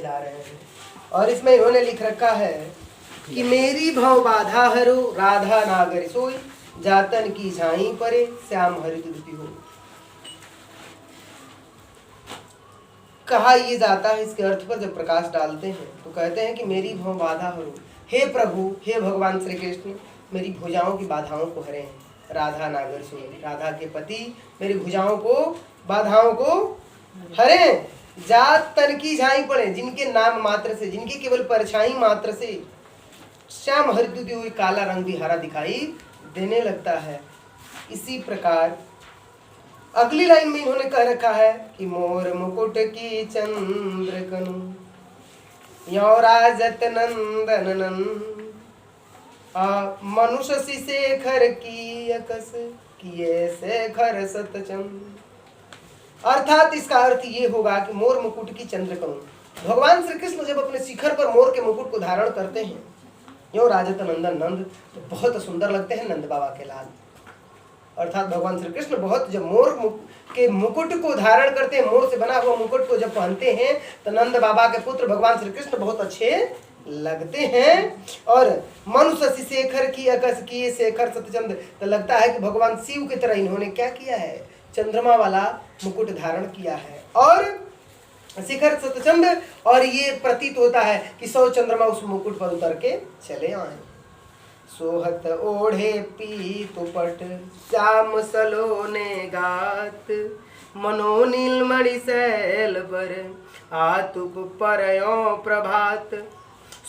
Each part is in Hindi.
ला रहे हैं। और इसमें इन्होंने लिख रखा है कि मेरी भव बाधा हरो राधा नागर सोई, जातन की झाई परे श्याम हरित दुति हो। कहा ये जाता है, इसके अर्थ पर जब प्रकाश डालते हैं तो कहते हैं कि मेरी भव बाधा हरो, हे प्रभु, हे भगवान श्री कृष्ण, मेरी भुजाओं की बाधाओं को हरे हैं। राधा नागर सोई, राधा के पति मेरी भुजाओं को, बाधाओं को हरे। जात तन की झाई पड़े, जिनके नाम मात्र से, जिनकी केवल परछाई मात्र से श्याम हरिद्युति हुई काला रंग भी हरा दिखाई देने लगता है। इसी प्रकार अगली लाइन में इन्होंने कह रखा है कि मोर मुकुट की चंद्र कनु यो राजत नंदन नंद, मनुष्य सी शेखर की अकस किए शेखर सतचंद। अर्थात इसका अर्थ ये होगा कि मोर मुकुट की चंद्र कनु, भगवान श्री कृष्ण जब अपने शिखर पर मोर के मुकुट को धारण करते हैं, यो राजत नंदन नंद, तो बहुत सुंदर लगते हैं नंद बाबा के लाल। अर्थात भगवान श्री कृष्ण बहुत, जब मोर के मुकुट को धारण करते हैं, मोर से बना हुआ मुकुट को जब पहनते हैं, तो नंद बाबा के पुत्र भगवान श्री कृष्ण बहुत अच्छे लगते हैं। और मनुष्य शेखर की अकस किए शेखर सतचंद, तो लगता है कि भगवान शिव की तरह इन्होंने क्या किया है, चंद्रमा वाला मुकुट धारण किया है और शिखर सतचंद। और ये प्रतीत होता है कि 100 चंद्रमा उस मुकुट पर उतर के चले आए। सोहत ओढ़े पीतुपट श्याम सलोने गात, मनो नीलमणि शैल पर आतुप परयो प्रभात।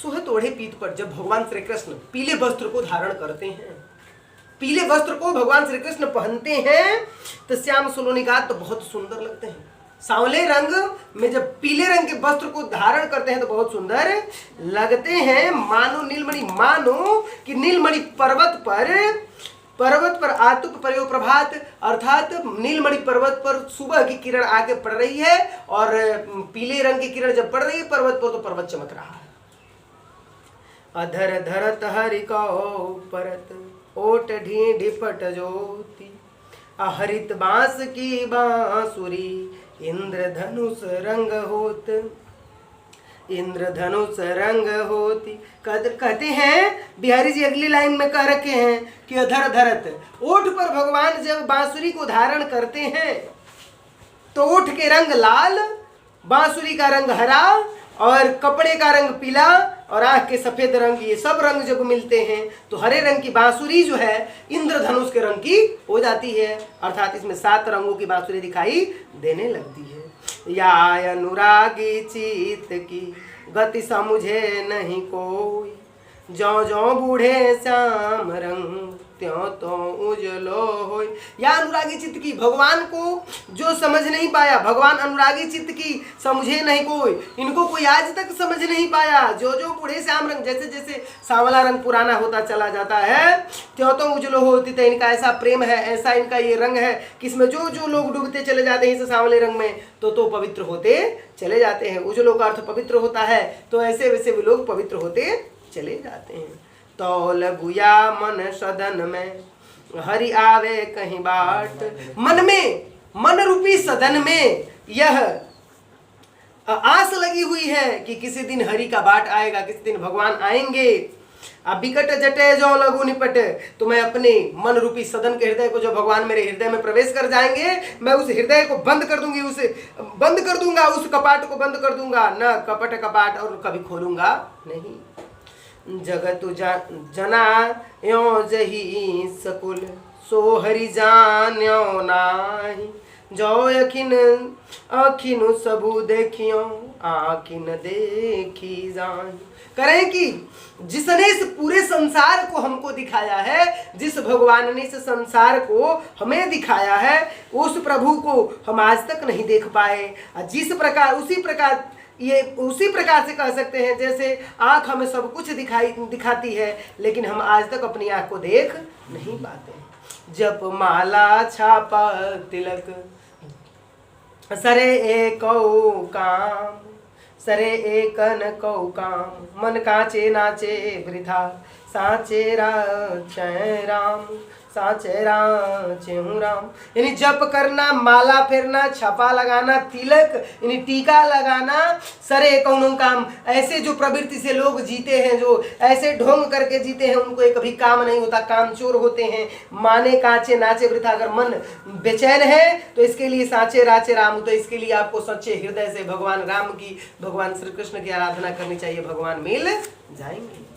सोहत ओढ़े पीतुपट, जब भगवान श्री कृष्ण पीले वस्त्र को धारण करते हैं, पीले वस्त्र को भगवान श्री कृष्ण पहनते हैं, तो श्याम सलोनी गात, तो बहुत सुंदर लगते हैं। सांवले रंग में जब पीले रंग के वस्त्र को धारण करते हैं तो बहुत सुंदर लगते हैं। मानो नीलमणि, मानो कि नीलमणि पर्वत पर आतुप परयो प्रभात, अर्थात नीलमणि पर्वत पर सुबह की किरण आके पड़ रही है और पीले रंग की किरण जब पड़ रही है पर्वत पर, तो पर्वत चमक रहा है। अधर धरत हरिको परत ओट ढीपट ज्योति, हरित बांस की बांसुरी इंद्रधनुष रंग होत, इंद्रधनुष रंग होती। कहते हैं बिहारी जी अगली लाइन में कह रखे हैं कि अधर धरत, ओठ पर भगवान जब बांसुरी को धारण करते हैं तो ओठ के रंग लाल, बांसुरी का रंग हरा और कपड़े का रंग पीला और आंख के सफेद रंग, ये सब रंग जब मिलते हैं तो हरे रंग की बांसुरी जो है इंद्रधनुष के रंग की हो जाती है। अर्थात इसमें 7 रंगों की बांसुरी दिखाई देने लगती है। या अनुरागी चित की गति समझे नहीं कोई, जो जो बूढ़े श्याम रंग त्यों तो उजलो होय। या अनुरागी चित्त की, भगवान को जो समझ नहीं पाया, भगवान अनुरागी चित्त की समझे नहीं कोई, इनको कोई आज तक समझ नहीं पाया। जो जो बूढ़े श्याम रंग, जैसे जैसे सांवला रंग पुराना होता चला जाता है, त्यों तो उजलो होती, तो इनका ऐसा प्रेम है, ऐसा इनका ये रंग है कि इसमें जो जो लोग डूबते चले जाते हैं इस सांवले रंग में, तो पवित्र होते चले जाते हैं। उजलो का अर्थ पवित्र होता है, तो ऐसे वैसे भी लोग पवित्र होते चले जाते हैं। तो लगुया मन सदन में हरि आवे कहीं बाट, मन में, मन रूपी सदन में यह आस लगी हुई है कि किसी दिन हरि का बाट आएगा, किसी दिन भगवान आएंगे। अब बिकट जटे जो लगू निपट, तो मैं अपने मन रूपी सदन के हृदय को, जो भगवान मेरे हृदय में प्रवेश कर जाएंगे, मैं उस हृदय को बंद कर दूंगी, उसे बंद कर दूंगा, उस कपाट को बंद कर दूंगा, न कपट कपाट और कभी खोलूंगा नहीं। जगतु जना यो जही सकुल, सो हरि जान्यो नाही, जो अखिन अखिनु सबू देखियो आखिन देखी जान। करें कि जिसने इस पूरे संसार को हमको दिखाया है, जिस भगवान ने इस संसार को हमें दिखाया है, उस प्रभु को हम आज तक नहीं देख पाए। जिस प्रकार, उसी प्रकार से कह सकते हैं जैसे आँख हमें सब कुछ दिखाती है, लेकिन हम आज तक अपनी आँख को देख नहीं पाते। जप माला छापा तिलक सरे एकौ काम, सरे एकन कौ काम, मन काचे नाचे वृथा साचे राम, साचे राचे हूँ राम। यानी जप करना, माला फेरना, छापा लगाना, तिलक यानी टीका लगाना, सरे कौनों काम। ऐसे जो प्रवृत्ति से लोग जीते हैं, जो ऐसे ढोंग करके जीते हैं, उनको कभी काम नहीं होता, कामचोर होते हैं। माने कांचे नाचे वृथा। अगर मन बेचैन है तो इसके लिए साचे राचे राम। तो इसके लिए आपको सच्चे हृदय से भगवान राम की, भगवान श्री कृष्ण की आराधना करनी चाहिए, भगवान मिल जाएंगे।